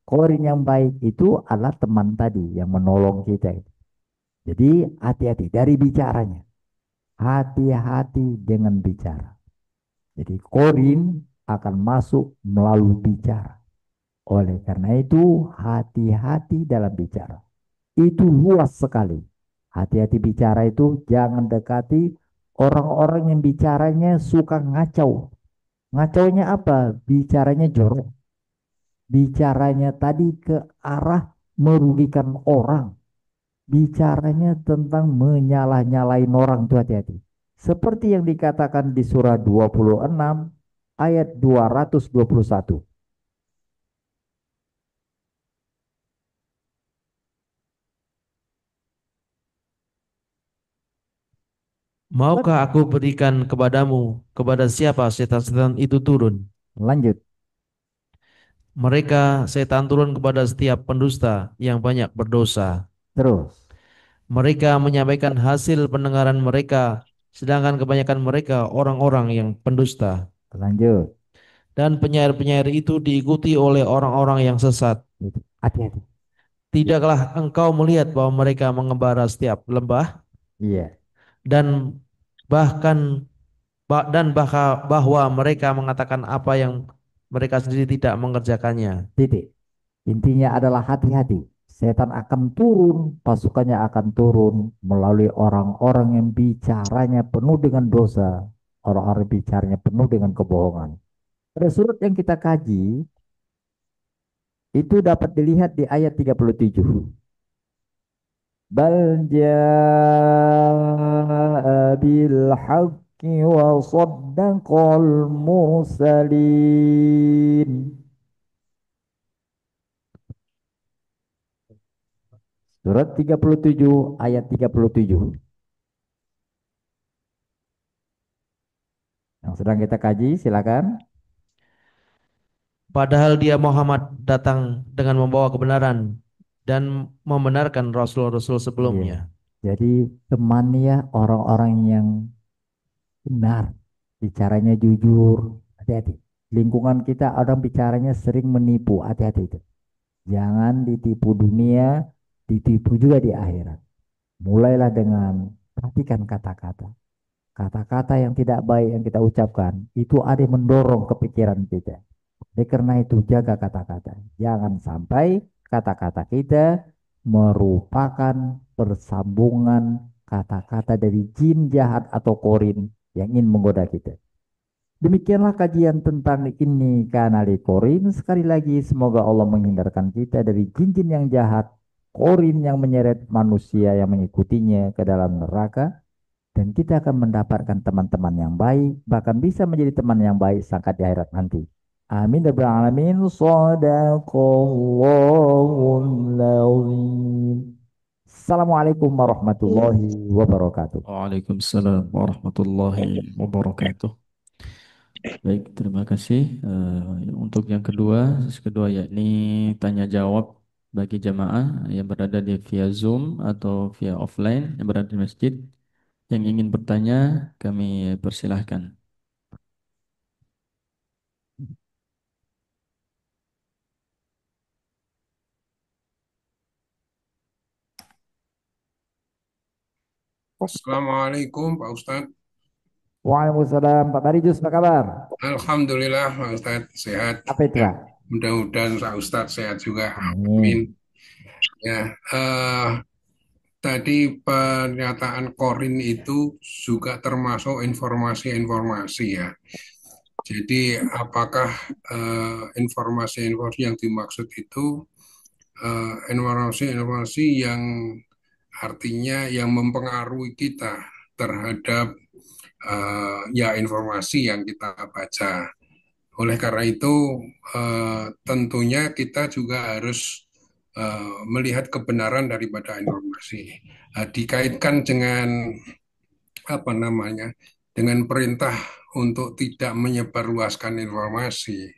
Korin yang baik itu adalah teman tadi yang menolong kita. Jadi hati-hati dari bicaranya. Hati-hati dengan bicara. Jadi korin akan masuk melalui bicara. Oleh karena itu hati-hati dalam bicara. Itu luas sekali. Hati-hati bicara itu jangan dekati orang-orang yang bicaranya suka ngacau. Ngacaunya apa? Bicaranya jorok. Bicaranya tadi ke arah merugikan orang. Bicaranya tentang menyalah-nyalain orang itu hati-hati. Seperti yang dikatakan di surah 26 ayat 221. Maukah aku berikan kepadamu kepada siapa setan-setan itu turun? Lanjut. Mereka setan turun kepada setiap pendusta yang banyak berdosa. Terus. Mereka menyampaikan hasil pendengaran mereka, sedangkan kebanyakan mereka orang-orang yang pendusta. Lanjut. Dan penyair-penyair itu diikuti oleh orang-orang yang sesat. Gitu. Hati-hati. Tidaklah engkau melihat bahwa mereka mengembara setiap lembah Iya, dan bahkan bahwa mereka mengatakan apa yang mereka sendiri tidak mengerjakannya. titik. Intinya adalah hati-hati. Setan akan turun, pasukannya akan turun melalui orang-orang yang bicaranya penuh dengan dosa, orang-orang yang bicaranya penuh dengan kebohongan. Pada surat yang kita kaji, itu dapat dilihat di ayat 37. Bal jaa bil haqqi wa saddaqal mursalin. Surat 37 ayat 37. Yang sedang kita kaji, silakan. Padahal dia Muhammad datang dengan membawa kebenaran dan membenarkan rasul-rasul Iya. sebelumnya. Jadi temannya orang-orang yang benar, bicaranya jujur, hati-hati. Lingkungan kita orang bicaranya sering menipu, hati-hati itu. Jangan ditipu dunia, ditipu juga di akhirat. Mulailah dengan perhatikan kata-kata. Kata-kata yang tidak baik yang kita ucapkan, itu ada yang mendorong kepikiran kita. Oleh karena itu jaga kata-kata. Jangan sampai kata-kata kita merupakan persambungan kata-kata dari jin jahat atau korin yang ingin menggoda kita. Demikianlah kajian tentang ini kanali korin. Sekali lagi semoga Allah menghindarkan kita dari jin-jin yang jahat, korin yang menyeret manusia yang mengikutinya ke dalam neraka. Dan kita akan mendapatkan teman-teman yang baik, bahkan bisa menjadi teman yang baik sangka di akhirat nanti. Amin ya rabbal alamin. Shadaqallahul azim. Assalamualaikum warahmatullahi wabarakatuh. Waalaikumsalam warahmatullahi wabarakatuh. Baik, terima kasih. Untuk yang kedua yakni tanya jawab bagi jamaah yang berada di via Zoom atau via offline yang berada di masjid yang ingin bertanya, kami persilahkan. Assalamualaikum Pak Ustadz. Waalaikumsalam. Pak Barijus, apa kabar? Alhamdulillah Pak Ustadz sehat. Apa itu, Ya, Pak? mudah-mudahan Pak Ustadz sehat juga. Amin. Amin. Ya, tadi pernyataan Korin itu juga termasuk informasi-informasi ya. Jadi apakah informasi-informasi yang dimaksud itu informasi-informasi yang artinya yang mempengaruhi kita terhadap ya informasi yang kita baca. Oleh karena itu, tentunya kita juga harus melihat kebenaran daripada informasi. Dikaitkan dengan apa namanya, dengan perintah untuk tidak menyebarluaskan informasi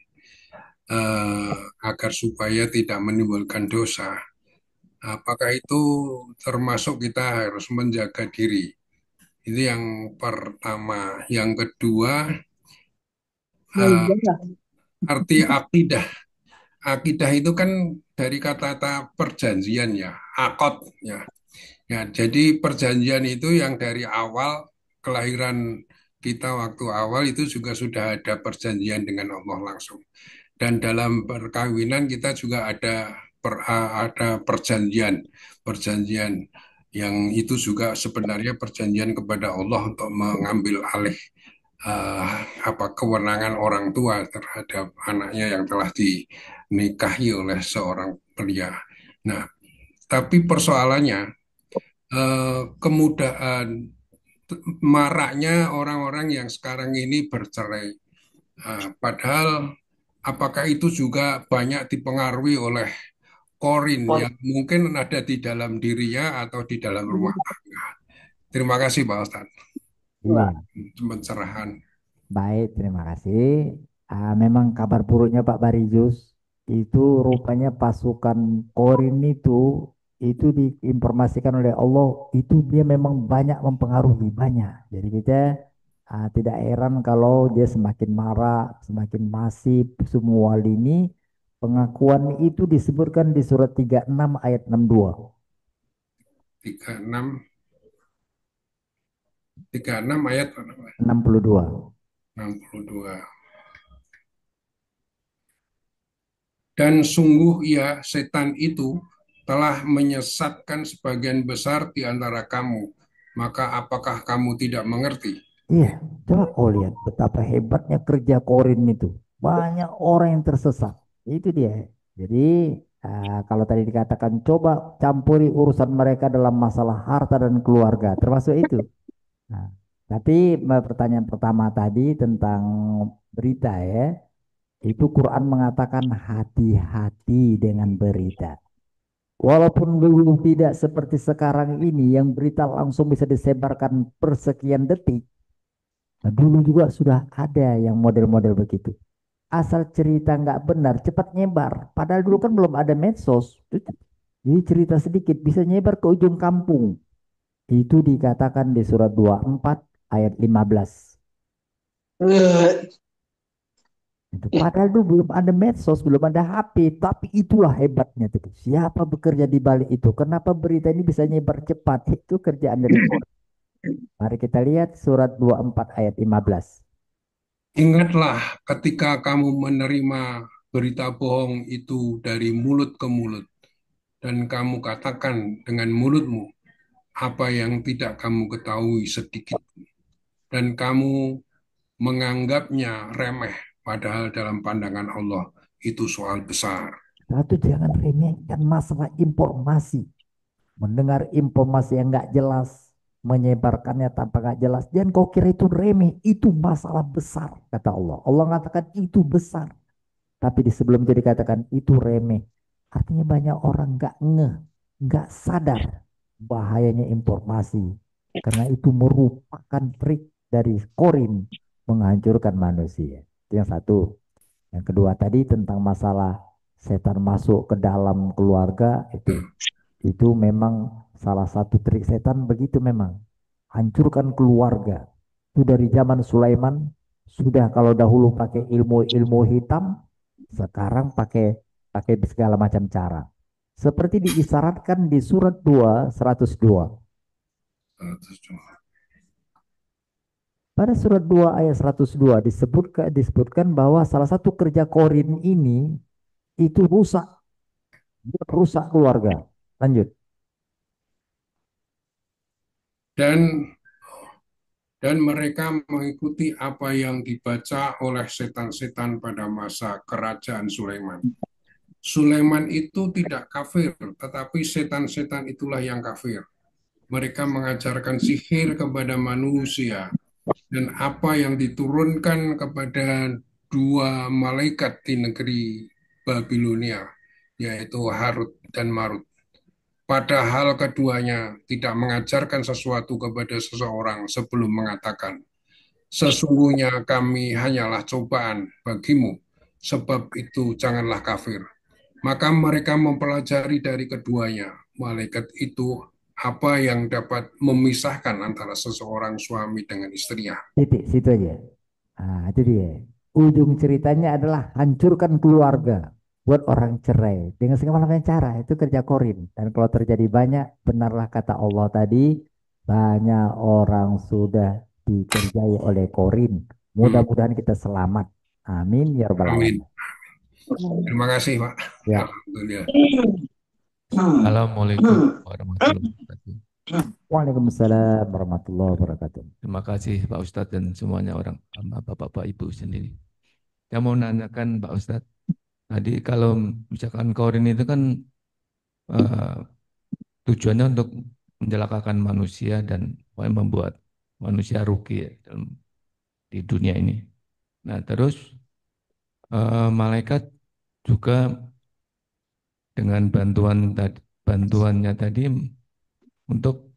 agar supaya tidak menimbulkan dosa. Apakah itu termasuk kita harus menjaga diri? Itu yang pertama. Yang kedua, eh, arti akidah. Akidah itu kan dari kata-kata perjanjian ya, akad ya. Ya, jadi perjanjian itu yang dari awal kelahiran kita waktu awal itu juga sudah ada perjanjian dengan Allah langsung. Dan dalam perkawinan kita juga ada ada perjanjian, perjanjian yang itu juga sebenarnya perjanjian kepada Allah untuk mengambil alih eh, apa kewenangan orang tua terhadap anaknya yang telah dinikahi oleh seorang pria. Nah, tapi persoalannya kemudahan maraknya orang-orang yang sekarang ini bercerai. Padahal apakah itu juga banyak dipengaruhi oleh korin yang mungkin ada di dalam dirinya atau di dalam rumah tangga? Terima kasih Pak Ustadz. Iya. Pencerahan. Baik, terima kasih. Memang kabar buruknya Pak Barijus itu rupanya pasukan Korin itu diinformasikan oleh Allah itu dia memang banyak mempengaruhi banyak. Jadi kita tidak heran kalau dia semakin marah, semakin masif semua lini Pengakuan itu disebutkan di surat 36 ayat 62. 36 ayat 62. 62. Dan sungguh ia, setan itu, telah menyesatkan sebagian besar di antara kamu. Maka apakah kamu tidak mengerti? Iya, coba kau lihat betapa hebatnya kerja Korin itu. Banyak orang yang tersesat. Itu dia. Jadi, kalau tadi dikatakan coba campuri urusan mereka dalam masalah harta dan keluarga, termasuk itu. Nah, tapi pertanyaan pertama tadi tentang berita ya, itu Quran mengatakan hati-hati dengan berita. Walaupun dulu tidak seperti sekarang ini yang berita langsung bisa disebarkan per sekian detik, nah, dulu juga sudah ada yang model-model begitu. Asal cerita nggak benar, cepat nyebar. Padahal dulu kan belum ada medsos. Jadi cerita sedikit bisa nyebar ke ujung kampung. Itu dikatakan di surat 24 ayat 15. Itu padahal dulu belum ada medsos, belum ada HP, tapi itulah hebatnya tuh. Siapa bekerja di balik itu? Kenapa berita ini bisa nyebar cepat? Itu kerjaan dari Quran. Mari kita lihat surat 24 ayat 15. Ingatlah ketika kamu menerima berita bohong itu dari mulut ke mulut, dan kamu katakan dengan mulutmu apa yang tidak kamu ketahui sedikit, dan kamu menganggapnya remeh, padahal dalam pandangan Allah itu soal besar. Satu, jangan remehkan masalah informasi. Mendengar informasi yang nggak jelas, menyebarkannya tanpa nggak jelas. Jangan kau kira itu remeh, itu masalah besar, kata Allah. Allah mengatakan itu besar. Tapi di sebelum itu dikatakan itu remeh. Artinya banyak orang nggak ngeh, nggak sadar bahayanya informasi. Karena itu merupakan trik dari Korin menghancurkan manusia. Itu yang satu. Yang kedua tadi tentang masalah setan masuk ke dalam keluarga itu memang salah satu trik setan begitu memang. Hancurkan keluarga. Itu dari zaman Sulaiman sudah kalau dahulu pakai ilmu-ilmu hitam, sekarang pakai pakai segala macam cara. Seperti diisyaratkan di surat 2 102. Pada surat 2 ayat 102 disebutkan bahwa salah satu kerja Korin ini itu rusak, rusak keluarga. Lanjut. Dan mereka mengikuti apa yang dibaca oleh setan-setan pada masa kerajaan Sulaiman. Sulaiman itu tidak kafir, tetapi setan-setan itulah yang kafir. Mereka mengajarkan sihir kepada manusia, dan apa yang diturunkan kepada dua malaikat di negeri Babilonia, yaitu Harut dan Marut. Padahal keduanya tidak mengajarkan sesuatu kepada seseorang sebelum mengatakan, sesungguhnya kami hanyalah cobaan bagimu, sebab itu janganlah kafir. Maka mereka mempelajari dari keduanya, malaikat itu, apa yang dapat memisahkan antara seseorang suami dengan istrinya. Titik situ aja. Nah, itu dia. Ujung ceritanya adalah hancurkan keluarga. Buat orang cerai. Dengan segala macam cara. Itu kerja Korin. Dan kalau terjadi banyak, benarlah kata Allah tadi. Banyak orang sudah dikerjai oleh Korin. Mudah-mudahan kita selamat. Amin. Ya Rabbal Amin. Alamin. Terima kasih, Pak. Ya. Alhamdulillah. Assalamualaikum warahmatullahi wabarakatuh. Waalaikumsalam warahmatullahi wabarakatuh. Terima kasih Pak Ustadz dan semuanya orang Bapak-Bapak Ibu sendiri. Saya mau nanyakan Pak Ustadz, tadi kalau misalkan Korin itu kan eh, tujuannya untuk mencelakakan manusia dan membuat manusia rugi ya, di dunia ini. Nah terus malaikat juga dengan bantuannya tadi untuk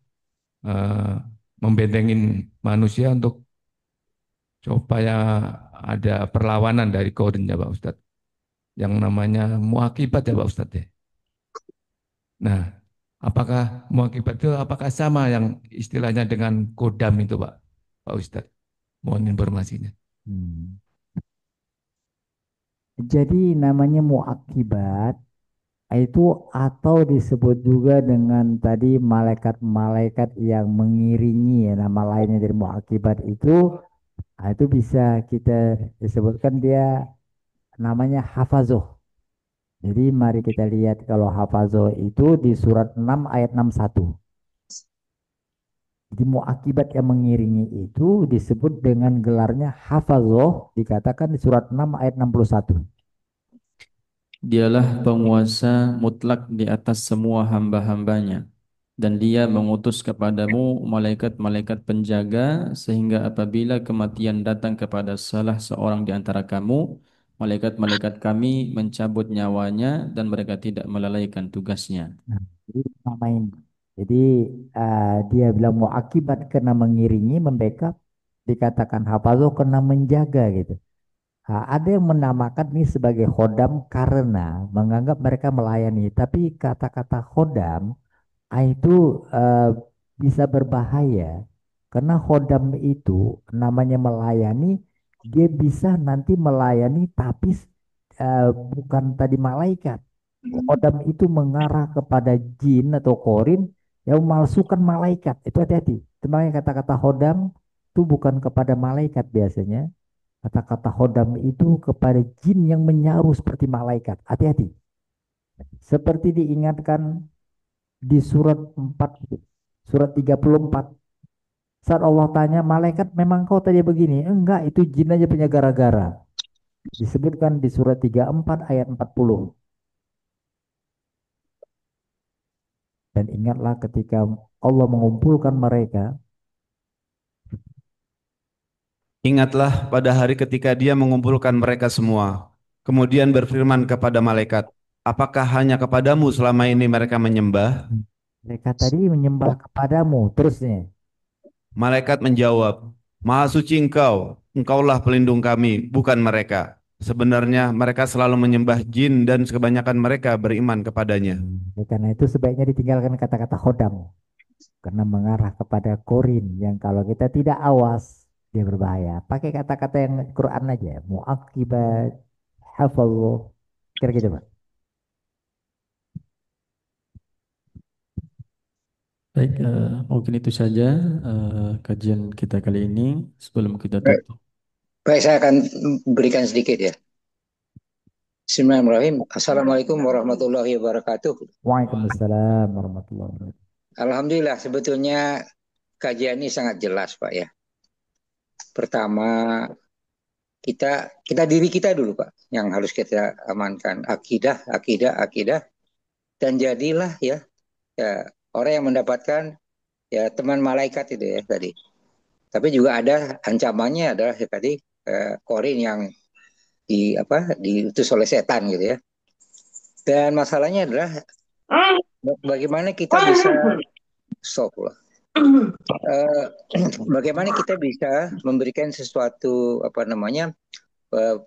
eh, membentengin manusia untuk supaya ada perlawanan dari Korin ya Pak Ustadz. Yang namanya muakibat ya Pak Ustadz ya. Nah, apakah muakibat itu apakah sama yang istilahnya dengan kodam itu Pak Ustadz? Mohon informasinya. Hmm. Jadi namanya muakibat itu atau disebut juga dengan tadi malaikat-malaikat yang mengiringi ya, nama lainnya dari muakibat itu, itu bisa kita disebutkan dia namanya hafazoh. Jadi mari kita lihat kalau hafazoh itu di surat 6 ayat 61. Jadi muakibat yang mengiringi itu disebut dengan gelarnya hafazoh, dikatakan di surat 6 ayat 61. Dialah penguasa mutlak di atas semua hamba-hambanya. Dan dia mengutus kepadamu malaikat-malaikat penjaga sehingga apabila kematian datang kepada salah seorang di antara kamu, malaikat-malaikat kami mencabut nyawanya dan mereka tidak melalaikan tugasnya. Nah, jadi sama ini. Jadi dia bilang mau akibat kena mengiringi, membackup, dikatakan hafazoh kena menjaga gitu. Ada yang menamakan ini sebagai khodam karena menganggap mereka melayani. Tapi kata-kata khodam itu eh, bisa berbahaya. Karena khodam itu namanya melayani, dia bisa nanti melayani tapi bukan tadi malaikat. Kodam itu mengarah kepada jin atau korin yang memalsukan malaikat. Itu hati-hati. Itu makanya kata-kata hodam itu bukan kepada malaikat biasanya. Kata-kata hodam itu kepada jin yang menyaru seperti malaikat. Hati-hati. Seperti diingatkan di surat 4, surat 34. Saat Allah tanya, malaikat memang kau tadi begini? Enggak, itu jin aja punya gara-gara. Disebutkan di surat 34 ayat 40. Dan ingatlah ketika Allah mengumpulkan mereka. Ingatlah pada hari ketika Dia mengumpulkan mereka semua, kemudian berfirman kepada malaikat, apakah hanya kepadamu selama ini mereka menyembah? Mereka tadi menyembah kepadamu. Terusnya. Malaikat menjawab, Maha suci engkau, engkaulah pelindung kami, bukan mereka. Sebenarnya mereka selalu menyembah jin dan kebanyakan mereka beriman kepadanya. Karena itu sebaiknya ditinggalkan kata-kata khodam. Karena mengarah kepada korin yang kalau kita tidak awas, dia berbahaya. Pakai kata-kata yang Quran aja. Mu'aqibat, hafallah. Kira gitu, Pak. Baik, mungkin itu saja kajian kita kali ini. Sebelum kita Baik, tutup, baik, saya akan berikan sedikit ya. Bismillahirrahmanirrahim. Assalamualaikum warahmatullahi wabarakatuh. Waalaikumsalam warahmatullahi wabarakatuh. Alhamdulillah, sebetulnya kajian ini sangat jelas, Pak ya. Pertama, kita diri kita dulu, Pak, yang harus kita amankan. Akidah, akidah, akidah. Dan jadilah ya orang yang mendapatkan ya teman malaikat itu ya tadi. Tapi juga ada ancamannya adalah ya tadi korin yang diutus oleh setan gitu ya. Dan masalahnya adalah bagaimana kita bisa stop loh. Bagaimana kita bisa memberikan sesuatu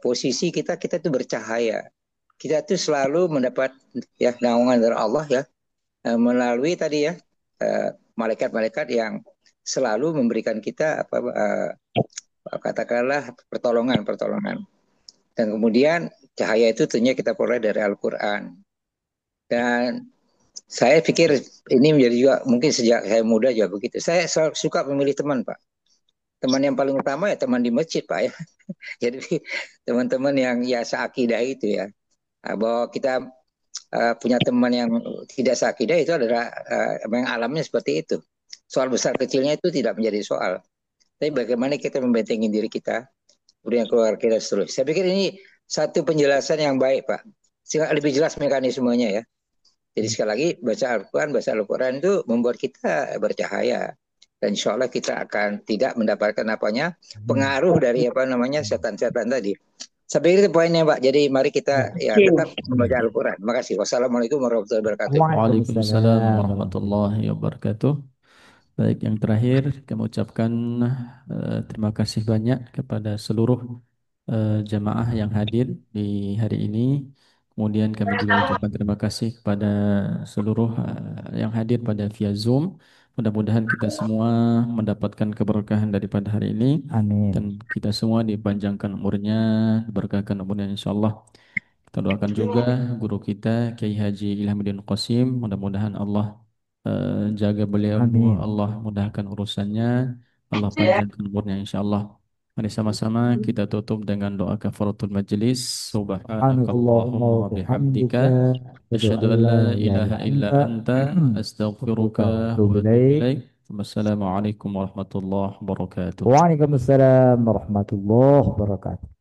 posisi kita tuh bercahaya. Kita tuh selalu mendapat ya naungan dari Allah ya melalui tadi ya malaikat-malaikat yang selalu memberikan kita katakanlah pertolongan. Dan kemudian cahaya itu tentunya kita peroleh dari Al-Qur'an. Dan saya pikir ini menjadi juga mungkin sejak saya muda juga begitu. Saya suka memilih teman, Pak. Teman yang paling utama ya teman di masjid, Pak ya. Jadi teman-teman yang ya seakidah itu ya. Bahwa kita punya teman yang tidak seakidah itu adalah memang alamnya seperti itu. Soal besar kecilnya itu tidak menjadi soal. Tapi bagaimana kita membentengi diri kita, kemudian keluarga kita seterusnya. Saya pikir ini satu penjelasan yang baik, Pak. Sehingga lebih jelas mekanismenya ya. Jadi sekali lagi baca Al-Quran itu membuat kita bercahaya. Dan insya Allah kita akan tidak mendapatkan pengaruh dari setan-setan tadi. Saya pikir itu poinnya Pak. Jadi mari kita ya tetap membaca Al-Quran. Terima kasih. Wassalamualaikum warahmatullahi wabarakatuh. Waalaikumsalam warahmatullahi wabarakatuh. Baik, yang terakhir kami ucapkan terima kasih banyak kepada seluruh jamaah yang hadir di hari ini. Kemudian kami juga ucapkan terima kasih kepada seluruh yang hadir pada via Zoom. Mudah-mudahan kita semua mendapatkan keberkahan daripada hari ini Amin. dan kita semua dipanjangkan umurnya, diberkahkan umurnya insyaallah. Kita doakan juga guru kita Kiai Haji Ilhamuddin Qasim, mudah-mudahan Allah jaga beliau, Amin. Allah mudahkan urusannya, Allah panjangkan umurnya insyaallah. Mari sama-sama kita tutup dengan doa kafaratul majlis. Subhanakallahumma wa Subhanakallahumma bihamdika bihamdika asyhadu asyhadu an an la la ilaha ilaha illa illa anta anta astaghfiruka wa astaghfiruka atubu wa atubu ilaik. ilaik. Wassalamualaikum warahmatullahi wabarakatuh. Waalaikumsalam warahmatullahi wabarakatuh.